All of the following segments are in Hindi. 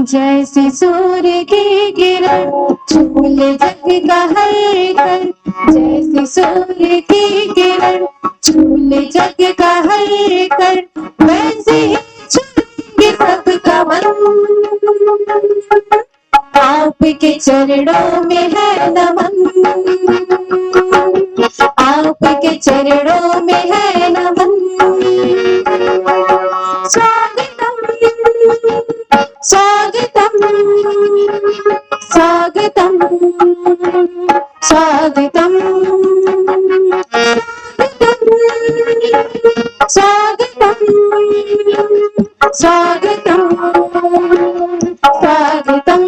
जैसे सूर्य की किरण झूले जग का हर कर, जैसे सूर्य की किरण झूले जग का हर कर, वैसे ही झूलेंगे सबका मन। आपके चरणों में है नमन, आपके चरणों में है नमन। स्वागतम स्वागतम स्वागतम स्वागतम स्वागतम स्वागतम स्वागतम।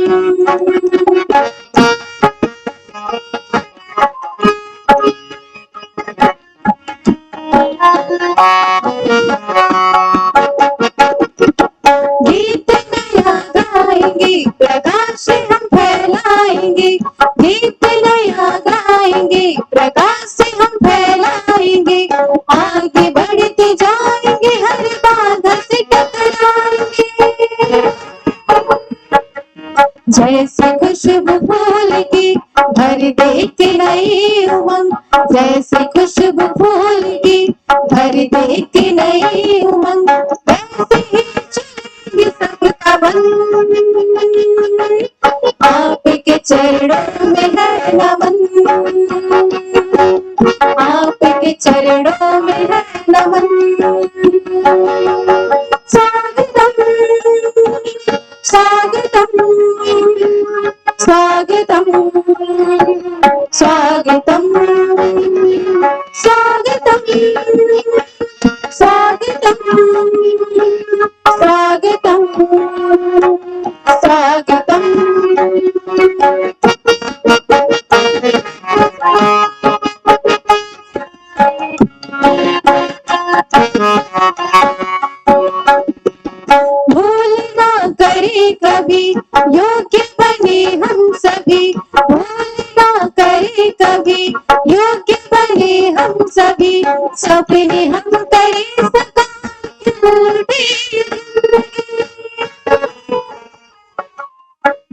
गीत नया गाएंगे, प्रकाश हम फैलाएंगे, गीत नया गाएंगे, प्रकाश से हम फैलाएंगे, आगे बढ़ते जाएंगे, हर बाधा से टकराएंगे। जैसे खुशबू फूल की भर देती नई उमंग, जैसे खुशबू फूल की भर देती नई उमंग, वैसे ही चलेंगे सबका मन। आपके चरणों में है नमन, आपके चरणों में है नमन। स्वागतम स्वागतम स्वागतम स्वागतम स्वागतम स्वागतम स्वागतम स्वागतम। भूल ना करे कभी योग्य बने हम सभी, भूल ना करे कभी योग्य बने हम सभी, सपने हम करे साकार लौटे जिंदगी।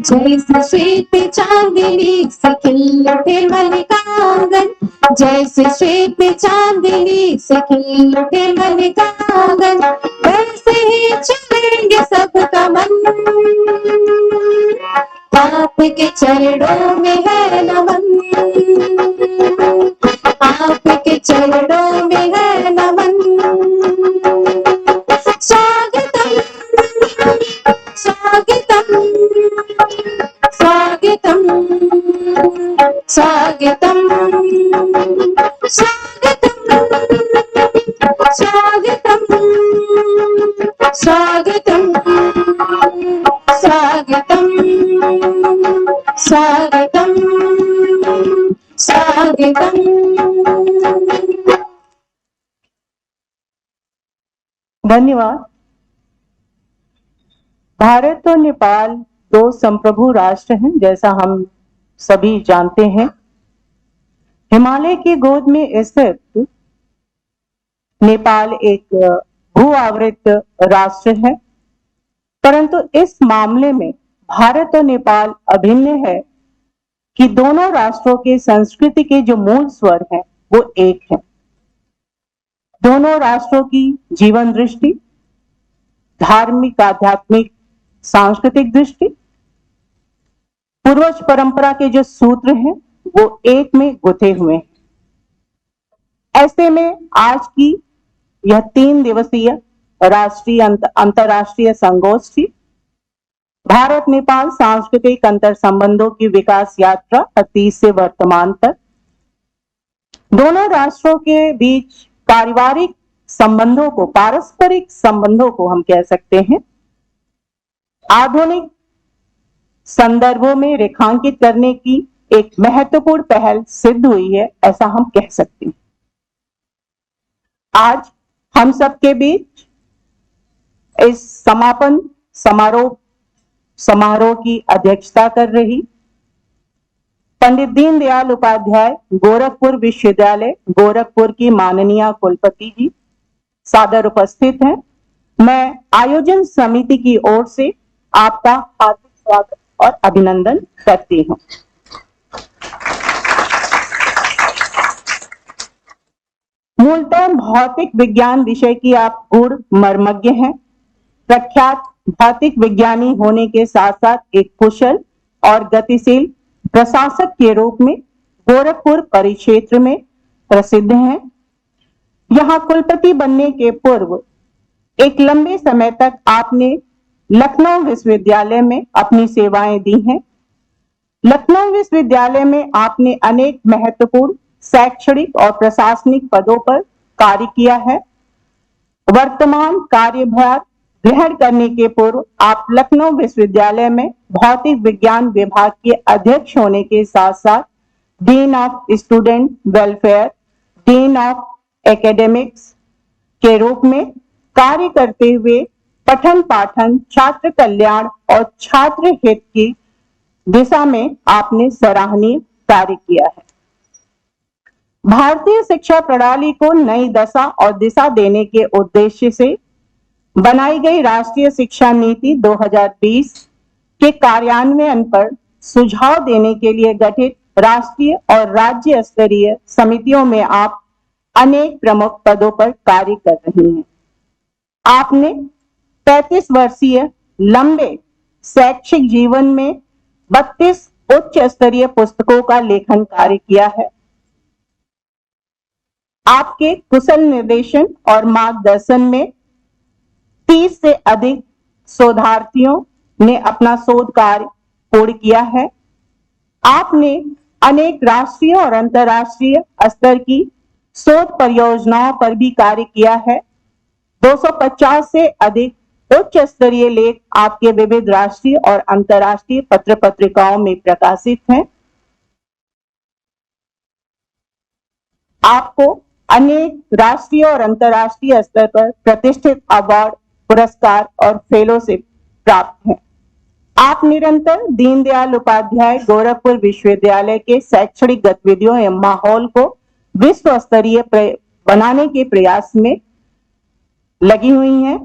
जैसे श्वेत चांदनी से खिल उठे मन का आंगन, जैसे श्वेत चांदनी से खिल उठे मन का आंगन, वैसे ही चलेंगे सबका मन। आपके चरणों में है नमन, आपके चरणों में है नमन। स्वागतम स्वागतम स्वागतम स्वागतम स्वागतम स्वागतम स्वागतम स्वागतम स्वागतम। धन्यवाद। भारत और नेपाल दो संप्रभु राष्ट्र हैं, जैसा हम सभी जानते हैं। हिमालय की गोद में स्थित नेपाल एक भू आवृत राष्ट्र है, परंतु इस मामले में भारत और नेपाल अभिन्न है कि दोनों राष्ट्रों के संस्कृति के जो मूल स्वर हैं वो एक है। दोनों राष्ट्रों की जीवन दृष्टि, धार्मिक, आध्यात्मिक, सांस्कृतिक दृष्टि, पूर्वज परंपरा के जो सूत्र हैं वो एक में गुथे हुए हैं। ऐसे में आज की यह 3 दिवसीय राष्ट्रीय अंतर्राष्ट्रीय संगोष्ठी भारत नेपाल सांस्कृतिक अंतर संबंधों की विकास यात्रा अतीत से वर्तमान तक, दोनों राष्ट्रों के बीच पारिवारिक संबंधों को, पारस्परिक संबंधों को हम कह सकते हैं, आधुनिक संदर्भों में रेखांकित करने की एक महत्वपूर्ण पहल सिद्ध हुई है, ऐसा हम कह सकते हैं। आज हम सबके बीच इस समापन समारोह की अध्यक्षता कर रही पंडित दीनदयाल उपाध्याय गोरखपुर विश्वविद्यालय गोरखपुर की माननीय कुलपति जी सादर उपस्थित हैं। मैं आयोजन समिति की ओर से आपका हार्दिक स्वागत और अभिनंदन करती हूँ। मूलतः भौतिक विज्ञान विषय की आप गूढ़ मर्मज्ञ हैं। प्रख्यात भौतिक विज्ञानी होने के साथ साथ एक कुशल और गतिशील प्रशासक के रूप में गोरखपुर परिक्षेत्र में प्रसिद्ध हैं। यहाँ कुलपति बनने के पूर्व एक लंबे समय तक आपने लखनऊ विश्वविद्यालय में अपनी सेवाएं दी हैं। लखनऊ विश्वविद्यालय में आपने अनेक महत्वपूर्ण शैक्षणिक और प्रशासनिक पदों पर कार्य किया है। वर्तमान कार्यभार ग्रहण करने के पूर्व आप लखनऊ विश्वविद्यालय में भौतिक विज्ञान विभाग के अध्यक्ष होने के साथ साथ dean of student welfare, dean of academics के रूप में कार्य करते हुए पठन पाठन, छात्र कल्याण और छात्र हित की दिशा में आपने सराहनीय कार्य किया है। भारतीय शिक्षा प्रणाली को नई दशा और दिशा देने के उद्देश्य से बनाई गई राष्ट्रीय शिक्षा नीति 2020 के कार्यान्वयन पर सुझाव देने के लिए गठित राष्ट्रीय और राज्य स्तरीय समितियों में आप अनेक प्रमुख पदों पर कार्य कर रही हैं। आपने 35 वर्षीय लंबे शैक्षिक जीवन में 32 उच्च स्तरीय पुस्तकों का लेखन कार्य किया है। आपके कुशल निर्देशन और मार्गदर्शन में 30 से अधिक शोधार्थियों ने अपना शोध कार्य पूर्ण किया है। आपने अनेक राष्ट्रीय और अंतर्राष्ट्रीय स्तर की शोध परियोजनाओं पर भी कार्य किया है। 250 से अधिक उच्च स्तरीय लेख आपके विविध राष्ट्रीय और अंतर्राष्ट्रीय पत्र पत्रिकाओं में प्रकाशित हैं। आपको अनेक राष्ट्रीय और अंतर्राष्ट्रीय स्तर पर प्रतिष्ठित अवार्ड, पुरस्कार और फेलोशिप प्राप्त हैं। आप निरंतर दीनदयाल उपाध्याय गोरखपुर विश्वविद्यालय के शैक्षणिक गतिविधियों एवं माहौल को विश्व स्तरीय बनाने के प्रयास में लगी हुई हैं।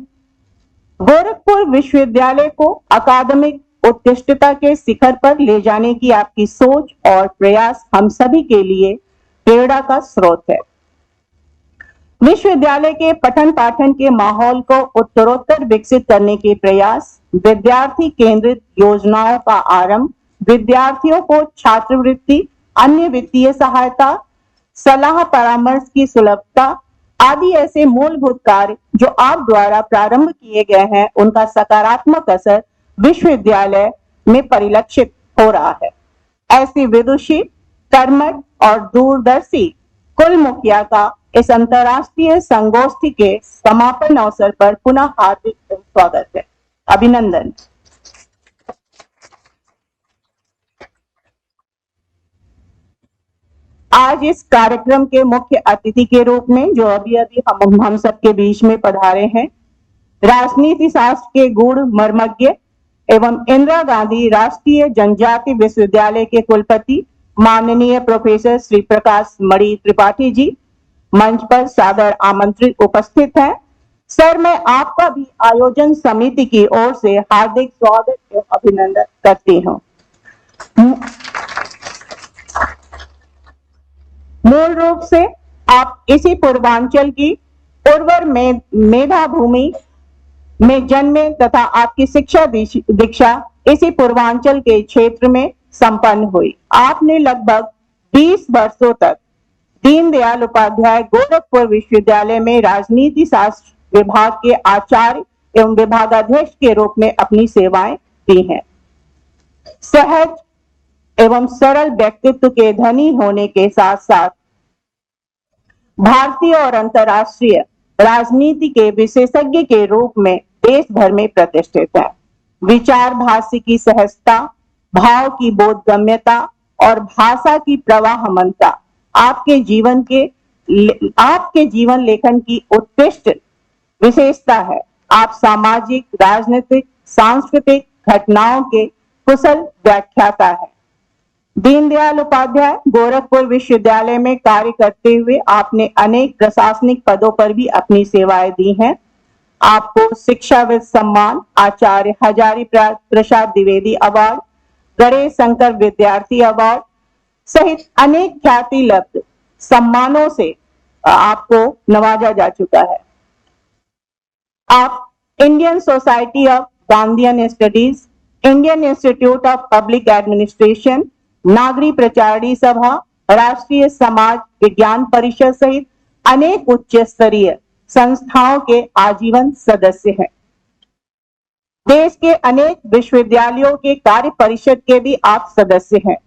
गोरखपुर विश्वविद्यालय को अकादमिक उत्कृष्टता के शिखर पर ले जाने की आपकी सोच और प्रयास हम सभी के लिए प्रेरणा का स्रोत है। विश्वविद्यालय के पठन पाठन के माहौल को उत्तरोत्तर विकसित करने के प्रयास, विद्यार्थी केंद्रित योजनाओं का आरंभ, विद्यार्थियों को छात्रवृत्ति, अन्य वित्तीय सहायता, सलाह परामर्श की सुलभता आदि ऐसे मूलभूत कार्य जो आप द्वारा प्रारंभ किए गए हैं, उनका सकारात्मक असर विश्वविद्यालय में परिलक्षित हो रहा है। ऐसी विदुषी, कर्मठ और दूरदर्शी कुल मुखिया का इस अंतर्राष्ट्रीय संगोष्ठी के समापन अवसर पर पुनः हार्दिक स्वागत है, अभिनंदन। आज इस कार्यक्रम के मुख्य अतिथि के रूप में जो अभी हम सबके बीच में पधारे हैं, राजनीति शास्त्र के गूढ़ मर्मज्ञ एवं इंदिरा गांधी राष्ट्रीय जनजाति विश्वविद्यालय के कुलपति माननीय प्रोफेसर श्री प्रकाश मणि त्रिपाठी जी मंच पर सादर आमंत्रित उपस्थित हैं। सर, मैं आपका भी आयोजन समिति की ओर से हार्दिक स्वागत एवं अभिनंदन करती हूँ। मूल रूप से आप इसी पूर्वांचल की उर्वर मेधा भूमि में जन्मे तथा आपकी शिक्षा दीक्षा इसी पूर्वांचल के क्षेत्र में संपन्न हुई। आपने लगभग 20 वर्षों तक दीनदयाल उपाध्याय गोरखपुर विश्वविद्यालय में राजनीति शास्त्र विभाग के आचार्य एवं विभागाध्यक्ष के रूप में अपनी सेवाएं दी हैं। सहज एवं सरल व्यक्तित्व के धनी होने के साथ साथ भारतीय और अंतर्राष्ट्रीय राजनीति के विशेषज्ञ के रूप में देश भर में प्रतिष्ठित है। विचार भाष्य की सहजता, भाव की बोधगम्यता और भाषा की प्रवाहमनता आपके जीवन लेखन की उत्कृष्ट विशेषता है। आप सामाजिक, राजनीतिक, सांस्कृतिक घटनाओं के कुशल व्याख्याता है। दीनदयाल उपाध्याय गोरखपुर विश्वविद्यालय में कार्य करते हुए आपने अनेक प्रशासनिक पदों पर भी अपनी सेवाएं दी हैं। आपको शिक्षाविद सम्मान, आचार्य हजारी प्रसाद द्विवेदी अवार्ड, गणेश शंकर विद्यार्थी अवार्ड सहित अनेक ख्याति लब्ध सम्मानों से आपको नवाजा जा चुका है। आप Indian society of Gandhian studies, Indian institute of public administration, Nagari Pracharini Sabha, राष्ट्रीय समाज विज्ञान परिषद सहित अनेक उच्च स्तरीय संस्थाओं के आजीवन सदस्य हैं। देश के अनेक विश्वविद्यालयों के कार्य परिषद के भी आप सदस्य हैं।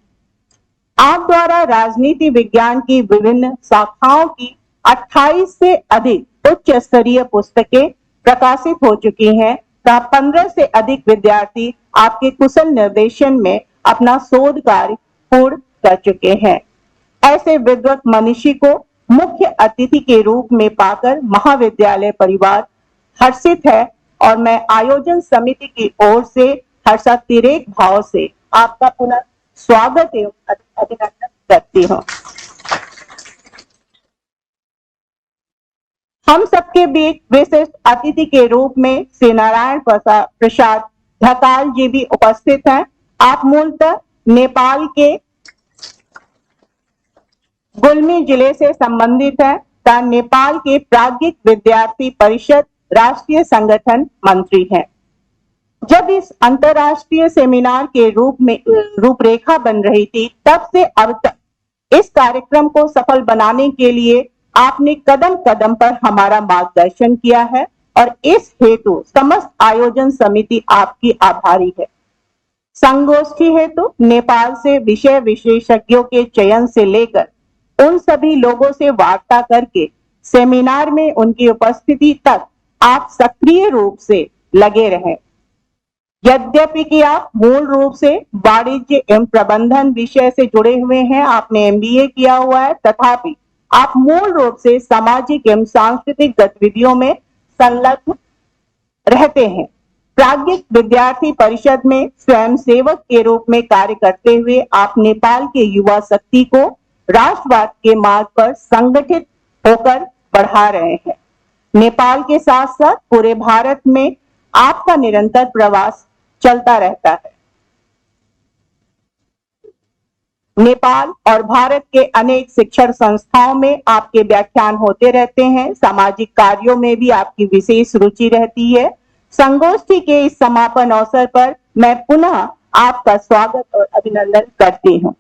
आप द्वारा राजनीति विज्ञान की विभिन्न शाखाओं की 28 से अधिक उच्च स्तरीय पुस्तकें प्रकाशित हो चुकी हैं तथा 15 से अधिक विद्यार्थी आपके कुशल निर्देशन में अपना शोध कार्य पूर्ण कर चुके हैं। ऐसे विद्वत मनीषी को मुख्य अतिथि के रूप में पाकर महाविद्यालय परिवार हर्षित है और मैं आयोजन समिति की ओर से हर्षातिरेक भाव से आपका पुनः स्वागत एवं अभिनंदन करती हूँ। हम सबके बीच विशिष्ट अतिथि के रूप में श्री नारायण प्रसाद ढकाल जी भी उपस्थित हैं। आप मूलतः नेपाल के गुल्मी जिले से संबंधित हैं तथा नेपाल के प्राज्ञिक विद्यार्थी परिषद राष्ट्रीय संगठन मंत्री हैं। जब इस अंतरराष्ट्रीय सेमिनार के रूपरेखा बन रही थी, तब से अब तक इस कार्यक्रम को सफल बनाने के लिए आपने कदम कदम पर हमारा मार्गदर्शन किया है और इस हेतु समस्त आयोजन समिति आपकी आभारी है। संगोष्ठी हेतु नेपाल से विषय विशेषज्ञों के चयन से लेकर उन सभी लोगों से वार्ता करके सेमिनार में उनकी उपस्थिति तक आप सक्रिय रूप से लगे रहे। यद्यपि कि आप मूल रूप से वाणिज्य एवं प्रबंधन विषय से जुड़े हुए हैं, आपने MBA किया हुआ है, तथापि आप मूल रूप से सामाजिक एवं सांस्कृतिक गतिविधियों में संलग्न रहते हैं। प्राज्ञिक विद्यार्थी परिषद में स्वयं सेवक के रूप में कार्य करते हुए आप नेपाल के युवा शक्ति को राष्ट्रवाद के मार्ग पर संगठित होकर बढ़ा रहे हैं। नेपाल के साथ साथ पूरे भारत में आपका निरंतर प्रवास चलता रहता है। नेपाल और भारत के अनेक शिक्षण संस्थाओं में आपके व्याख्यान होते रहते हैं। सामाजिक कार्यों में भी आपकी विशेष रुचि रहती है। संगोष्ठी के इस समापन अवसर पर मैं पुनः आपका स्वागत और अभिनंदन करती हूँ।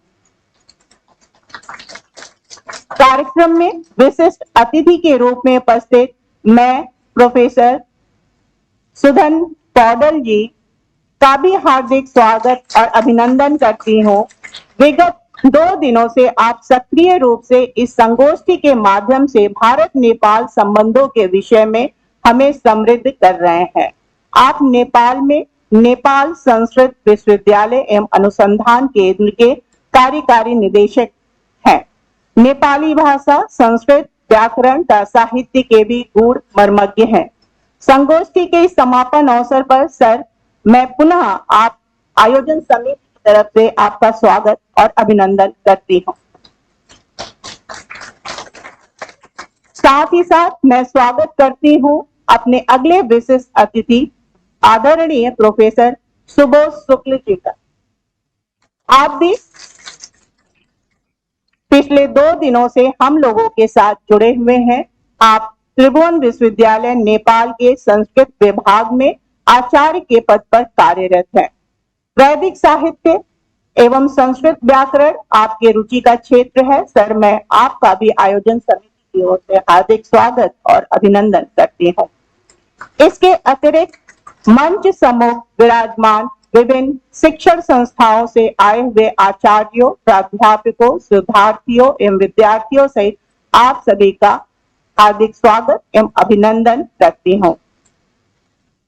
कार्यक्रम में विशिष्ट अतिथि के रूप में उपस्थित मैं प्रोफेसर सुधन पौडल जी का भी हार्दिक स्वागत और अभिनंदन करती हूँ। विगत 2 दिनों से आप सक्रिय रूप से इस संगोष्ठी के माध्यम से भारत नेपाल संबंधों के विषय में हमें समृद्ध कर रहे हैं। आप नेपाल में नेपाल संस्कृत विश्वविद्यालय एवं अनुसंधान केंद्र के कार्यकारी निदेशक हैं। नेपाली भाषा, संस्कृत, व्याकरण तथा साहित्य के भी गूढ़ मर्मज्ञ हैं। संगोष्ठी के समापन अवसर पर सर, मैं पुनः आप आयोजन समिति की तरफ से आपका स्वागत और अभिनंदन करती हूँ। साथ ही साथ मैं स्वागत करती हूँ अपने अगले विशिष्ट अतिथि आदरणीय प्रोफेसर सुबोध शुक्ल जी का। आप भी पिछले 2 दिनों से हम लोगों के साथ जुड़े हुए हैं। आप त्रिभुवन विश्वविद्यालय नेपाल के संस्कृत विभाग में आचार्य के पद पर कार्यरत हैं। वैदिक साहित्य एवं संस्कृत व्याकरण आपके रुचि का क्षेत्र है। सर, मैं आपका भी आयोजन समिति की ओर से हार्दिक स्वागत और अभिनंदन करती हूँ। इसके अतिरिक्त मंच समूह विराजमान विभिन्न शिक्षण संस्थाओं से आए हुए आचार्यों, प्राध्यापकों, शोधार्थियों एवं विद्यार्थियों सहित आप सभी का हार्दिक स्वागत एवं अभिनंदन करती हूँ।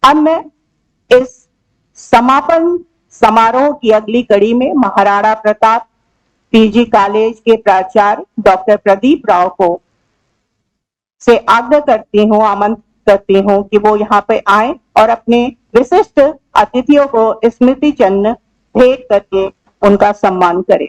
अब मैं इस समापन समारोह की अगली कड़ी में महाराणा प्रताप PG कॉलेज के प्राचार्य डॉक्टर प्रदीप राव को से आग्रह करती हूँ, आमंत्रित करती हूँ कि वो यहाँ पे आए और अपने विशिष्ट अतिथियों को स्मृति चिन्ह भेंट करके उनका सम्मान करें।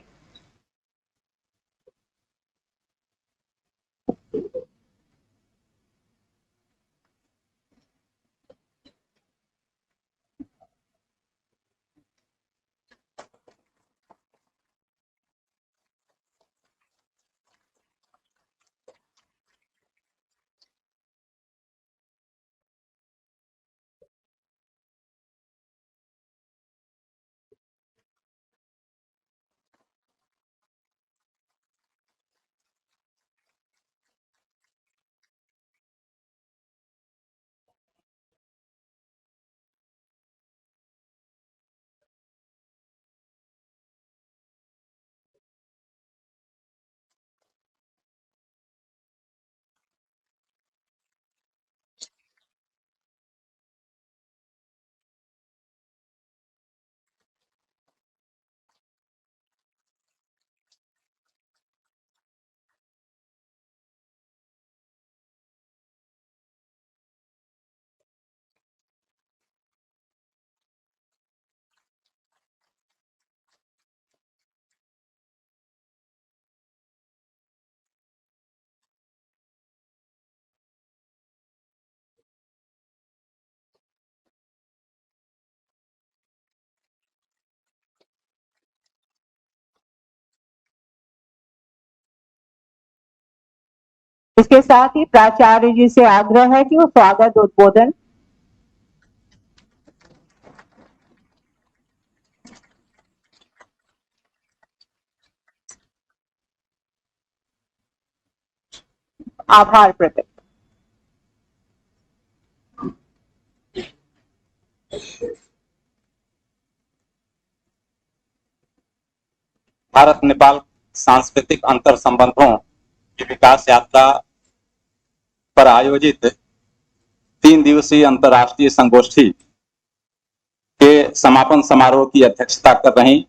इसके साथ ही प्राचार्य जी से आग्रह है कि वो स्वागत उद्बोधन आभार प्रकट। भारत नेपाल सांस्कृतिक अंतर संबंधों की विकास यात्रा पर आयोजित 3 दिवसीय अंतर्राष्ट्रीय संगोष्ठी के समापन समारोह की अध्यक्षता कर रही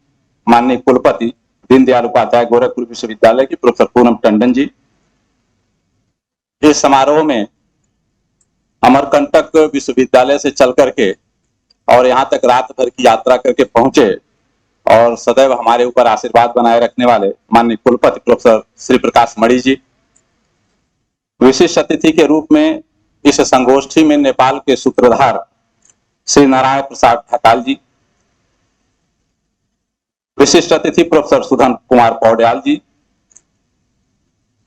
माननीय कुलपति दीनदयाल उपाध्याय गोरखपुर विश्वविद्यालय की प्रोफेसर पूनम टंडन जी, इस समारोह में अमरकंटक विश्वविद्यालय से चल करके और यहाँ तक रात भर की यात्रा करके पहुंचे और सदैव हमारे ऊपर आशीर्वाद बनाए रखने वाले माननीय कुलपति प्रोफेसर श्री प्रकाश मणि जी, विशिष्ट अतिथि के रूप में इस संगोष्ठी में नेपाल के सूत्रधार श्री नारायण प्रसाद ढकाल जी, विशिष्ट अतिथि प्रोफेसर सुधन कुमार पौड्याल जी,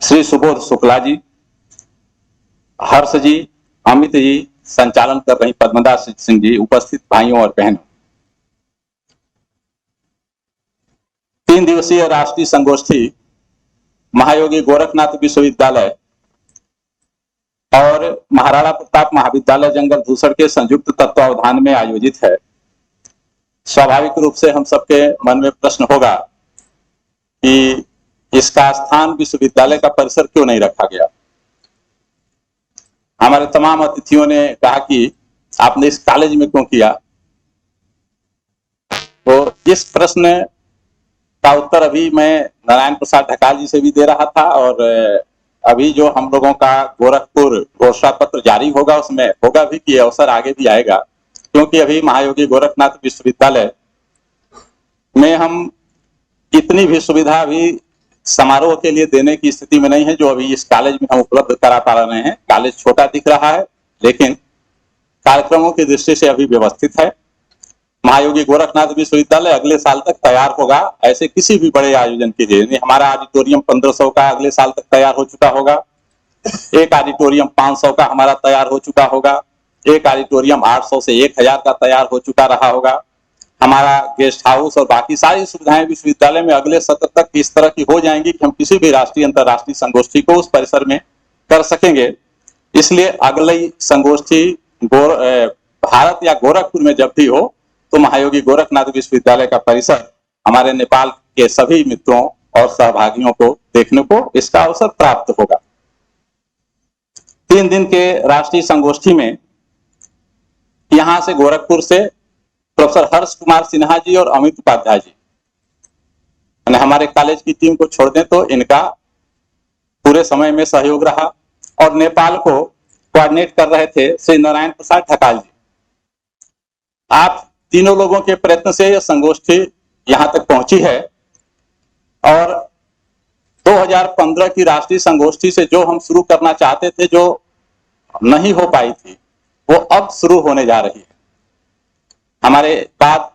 श्री सुबोध शुक्ला जी, हर्ष जी, अमित जी, संचालन कर रही पद्मदास सिंह जी, उपस्थित भाइयों और बहनों, 3 दिवसीय राष्ट्रीय संगोष्ठी महायोगी गोरखनाथ विश्वविद्यालय और महाराणा प्रताप महाविद्यालय जंगल धूसर के संयुक्त तत्वावधान में आयोजित है। स्वाभाविक रूप से हम सबके मन में प्रश्न होगा कि इसका स्थान विश्वविद्यालय का परिसर क्यों नहीं रखा गया। हमारे तमाम अतिथियों ने कहा कि आपने इस कॉलेज में क्यों किया, तो इस प्रश्न का उत्तर अभी मैं नारायण प्रसाद ढकाल जी से भी दे रहा था और अभी जो हम लोगों का गोरखपुर घोषणा पत्र जारी होगा उसमें होगा भी कि अवसर आगे भी आएगा, क्योंकि अभी महायोगी गोरखनाथ विश्वविद्यालय में हम इतनी भी सुविधा अभी समारोह के लिए देने की स्थिति में नहीं है जो अभी इस कॉलेज में हम उपलब्ध करा पा रहे हैं। कॉलेज छोटा दिख रहा है लेकिन कार्यक्रमों की दृष्टि से अभी व्यवस्थित है। महायोगी गोरखनाथ विश्वविद्यालय अगले साल तक तैयार होगा ऐसे किसी भी बड़े आयोजन के लिए। हमारा ऑडिटोरियम 1500 का अगले साल तक तैयार हो चुका होगा, एक ऑडिटोरियम 500 का हमारा तैयार हो चुका होगा, एक ऑडिटोरियम 800 से 1000 का तैयार हो चुका रहा होगा। हमारा गेस्ट हाउस और बाकी सारी सुविधाएं विश्वविद्यालय में अगले सत्र तक इस तरह की हो जाएंगी कि हम किसी भी राष्ट्रीय अंतर्राष्ट्रीय संगोष्ठी को उस परिसर में कर सकेंगे। इसलिए अगली संगोष्ठी भारत या गोरखपुर में जब भी हो तो महायोगी गोरखनाथ विश्वविद्यालय का परिसर हमारे नेपाल के सभी मित्रों और सहभागियों को देखने को इसका अवसर प्राप्त होगा। 3 दिन के राष्ट्रीय संगोष्ठी में यहां से गोरखपुर से प्रोफेसर हर्ष कुमार सिन्हा जी और अमित उपाध्याय जी, हमारे कॉलेज की टीम को छोड़ दें तो इनका पूरे समय में सहयोग रहा और नेपाल को कोऑर्डिनेट कर रहे थे श्री नारायण प्रसाद ढकाल जी। आप तीनों लोगों के प्रयत्न से यह संगोष्ठी यहां तक पहुंची है और 2015 की राष्ट्रीय संगोष्ठी से जो हम शुरू करना चाहते थे, जो नहीं हो पाई थी, वो अब शुरू होने जा रही है। हमारे बाद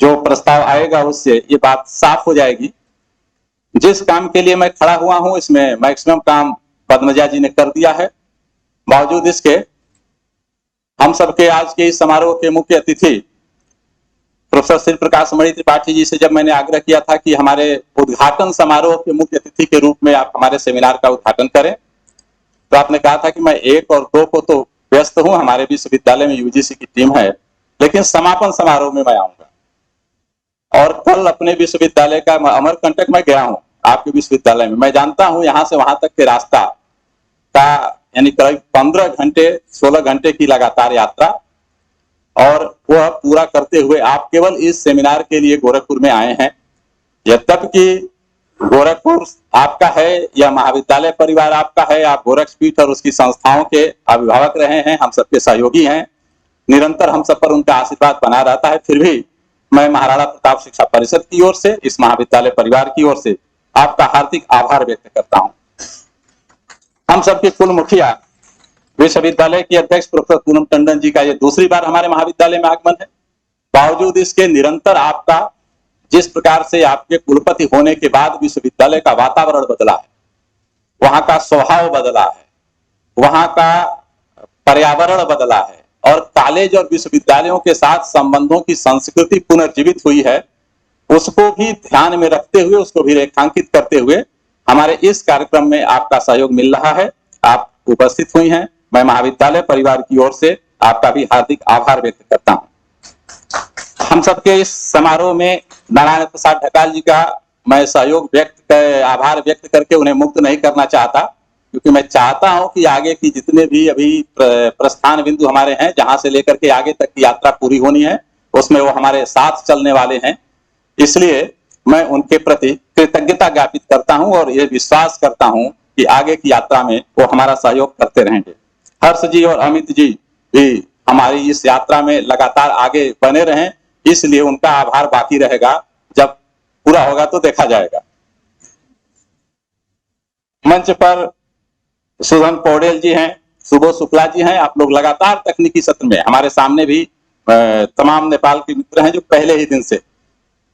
जो प्रस्ताव आएगा उससे ये बात साफ हो जाएगी। जिस काम के लिए मैं खड़ा हुआ हूं इसमें मैक्सिमम काम पद्मजा जी ने कर दिया है। बावजूद इसके हम सबके आज के इस समारोह के मुख्य अतिथि प्रोफेसर श्री प्रकाश मणि त्रिपाठी जी से जब मैंने आग्रह किया था कि हमारे उद्घाटन समारोह के मुख्य अतिथि के रूप में आप हमारे सेमिनार का उद्घाटन करें, तो आपने कहा था कि मैं 1 और 2 को तो व्यस्त हूं, हमारे विश्वविद्यालय में यूजीसी की टीम है, लेकिन समापन समारोह में मैं आऊंगा। और कल अपने विश्वविद्यालय का अमरकंटक में गया हूं, आपके विश्वविद्यालय में मैं जानता हूं यहां से वहां तक के रास्ता का यानी करीब 15 घंटे 16 घंटे की लगातार यात्रा, और वह पूरा करते हुए आप केवल इस सेमिनार के लिए गोरखपुर में आए हैं। यद्यपि गोरखपुर आपका है या महाविद्यालय परिवार आपका है, आप गोरखपीठ और उसकी संस्थाओं के अभिभावक रहे हैं, हम सबके सहयोगी हैं, निरंतर हम सब पर उनका आशीर्वाद बना रहता है। फिर भी मैं महाराणा प्रताप शिक्षा परिषद की ओर से, इस महाविद्यालय परिवार की ओर से आपका हार्दिक आभार व्यक्त करता हूं। हम सबके कुल मुखिया विश्वविद्यालय की अध्यक्ष प्रोफेसर पूनम टंडन जी का ये दूसरी बार हमारे महाविद्यालय में आगमन है। बावजूद इसके निरंतर आपका जिस प्रकार से आपके कुलपति होने के बाद विश्वविद्यालय का वातावरण बदला है, वहां का स्वभाव बदला है, वहां का पर्यावरण बदला है और कॉलेज और विश्वविद्यालयों के साथ संबंधों की संस्कृति पुनर्जीवित हुई है, उसको भी ध्यान में रखते हुए, उसको भी रेखांकित करते हुए हमारे इस कार्यक्रम में आपका सहयोग मिल रहा है। आप उपस्थित हुई हैं, मैं महाविद्यालय परिवार की ओर से आपका भी हार्दिक आभार व्यक्त करता हूं। हम सबके इस समारोह में नारायण प्रसाद ढकाल जी का मैं सहयोग आभार व्यक्त करके उन्हें मुक्त नहीं करना चाहता, क्योंकि मैं चाहता हूं कि आगे की जितने भी अभी प्रस्थान बिंदु हमारे हैं, जहां से लेकर के आगे तक की यात्रा पूरी होनी है, उसमें वो हमारे साथ चलने वाले हैं। इसलिए मैं उनके प्रति कृतज्ञता ज्ञापित करता हूं और ये विश्वास करता हूं कि आगे की यात्रा में वो हमारा सहयोग करते रहेंगे। हर्ष जी और अमित जी भी हमारी इस यात्रा में लगातार आगे बने रहें, इसलिए उनका आभार बाकी रहेगा, जब पूरा होगा तो देखा जाएगा। मंच पर सुधन पौडेल जी हैं, सुबोध शुक्ला जी हैं। आप लोग लगातार तकनीकी सत्र में, हमारे सामने भी तमाम नेपाल के मित्र हैं जो पहले ही दिन से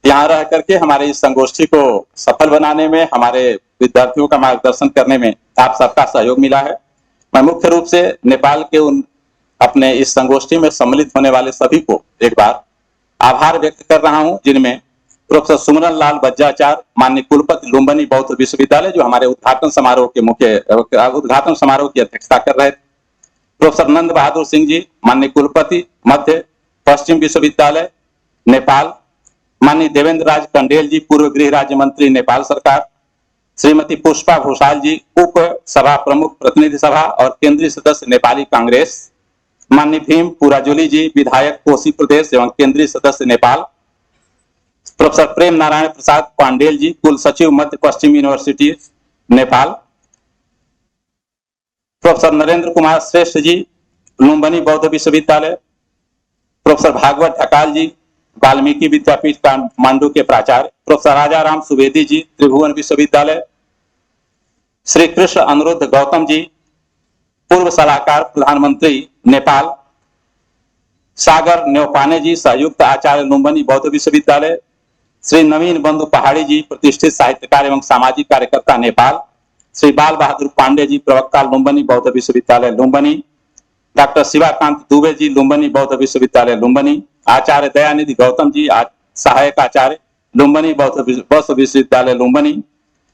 यहाँ रह करके हमारे इस संगोष्ठी को सफल बनाने में, हमारे विद्यार्थियों का मार्गदर्शन करने में आप सबका सहयोग मिला है। मैं मुख्य रूप से नेपाल के उन अपने इस संगोष्ठी में सम्मिलित होने वाले सभी को एक बार आभार व्यक्त कर रहा हूं, जिनमें प्रोफेसर सुमरन लाल बज्जाचार्य, माननीय कुलपति लुम्बिनी बौद्ध विश्वविद्यालय, जो हमारे उद्घाटन समारोह की अध्यक्षता कर रहे थे। प्रोफेसर नंद बहादुर सिंह जी, माननीय कुलपति मध्य पश्चिम विश्वविद्यालय नेपाल। माननीय देवेंद्र राज कंडेल जी, पूर्व गृह राज्य मंत्री नेपाल सरकार। श्रीमती पुष्पा भूषाल जी, उप सभा प्रमुख प्रतिनिधि सभा और केंद्रीय सदस्य नेपाली कांग्रेस। माननीय भीम पुराजुली जी, विधायक कोसी प्रदेश एवं केंद्रीय सदस्य नेपाल। प्रोफेसर प्रेम नारायण प्रसाद पांडेल जी, कुल सचिव मध्य पश्चिम यूनिवर्सिटी नेपाल। प्रोफेसर नरेंद्र कुमार श्रेष्ठ जी, लुम्बिनी बौद्ध विश्वविद्यालय। प्रोफेसर भागवत ढकाल जी, वाल्मीकि विद्यापीठ काठमांडू के प्राचार्य। प्रोफेसर राजाराम सुवेदी जी, त्रिभुवन विश्वविद्यालय। श्री कृष्ण अनुरुद्ध गौतम जी, पूर्व सलाहकार प्रधानमंत्री नेपाल। सागर न्यौपाने जी, संयुक्त आचार्य लुम्बिनी बौद्ध विश्वविद्यालय। श्री नवीन बंधु पहाड़ी जी, प्रतिष्ठित साहित्यकार एवं सामाजिक कार्यकर्ता नेपाल। श्री बाल बहादुर पांडे जी, प्रवक्ता लुम्बिनी बौद्ध विश्वविद्यालय लुम्बिनी। डॉक्टर शिवाकांत दुबे जी, लुम्बिनी बौद्ध विश्वविद्यालय लुम्बिनी। आचार्य दयानिधि गौतम जी, सहायक आचार्य लुम्बिनी बौद्ध विश्वविद्यालय लुम्बिनी।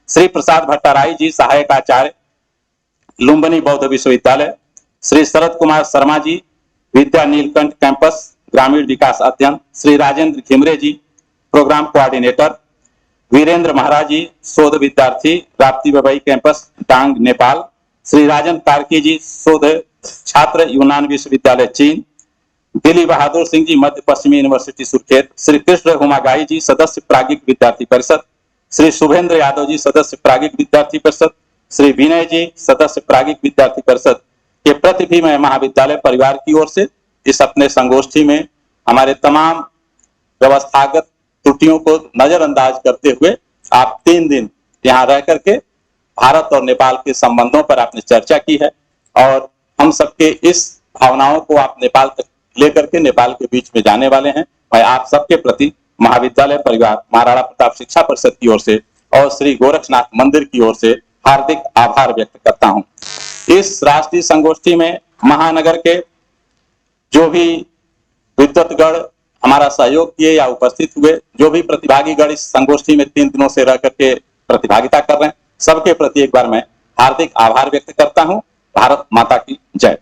श्री प्रसाद भट्टाराई जी, सहायक आचार्य लुम्बिनी बौद्ध विश्वविद्यालय। श्री शरद कुमार शर्मा जी, विद्या नीलकंठ कैंपस ग्रामीण विकास अध्ययन। श्री राजेंद्र खिमरे जी, प्रोग्राम कोऑर्डिनेटर। वीरेंद्र महाराज जी, शोध विद्यार्थी, राप्ती बबई कैंपस डांग नेपाल। श्री राजन कार्की जी, शोध छात्र, यूनान विश्वविद्यालय चीन। दिली बहादुर सिंह जी, मध्य पश्चिमी यूनिवर्सिटी सुर्खेत। श्री कृष्ण हुमागाई जी, सदस्य प्राज्ञिक विद्यार्थी परिषद। श्री शुभेंद्र यादव जी, सदस्य प्राज्ञिक विद्यार्थी परिषद। श्री विनय जी, सदस्य प्राज्ञिक विद्यार्थी परिषद के प्रति भी मैं महाविद्यालय परिवार की ओर से इस अपने संगोष्ठी में हमारे तमाम व्यवस्थागत त्रुटियों को नजरअंदाज करते हुए आप 3 दिन यहाँ रह करके भारत और नेपाल के संबंधों पर आपने चर्चा की है और हम सबके इस भावनाओं को आप नेपाल तक लेकर के नेपाल के बीच में जाने वाले हैं। मैं आप सबके प्रति महाविद्यालय परिवार, महाराणा प्रताप शिक्षा परिषद की ओर से और श्री गोरक्षनाथ मंदिर की ओर से हार्दिक आभार व्यक्त करता हूं। इस राष्ट्रीय संगोष्ठी में महानगर के जो भी विद्वतगण हमारा सहयोग किए या उपस्थित हुए, जो भी प्रतिभागीगण इस संगोष्ठी में 3 दिनों से रह करके प्रतिभागिता कर रहे हैं, सबके प्रति एक बार मैं हार्दिक आभार व्यक्त करता हूं। भारत माता की जय।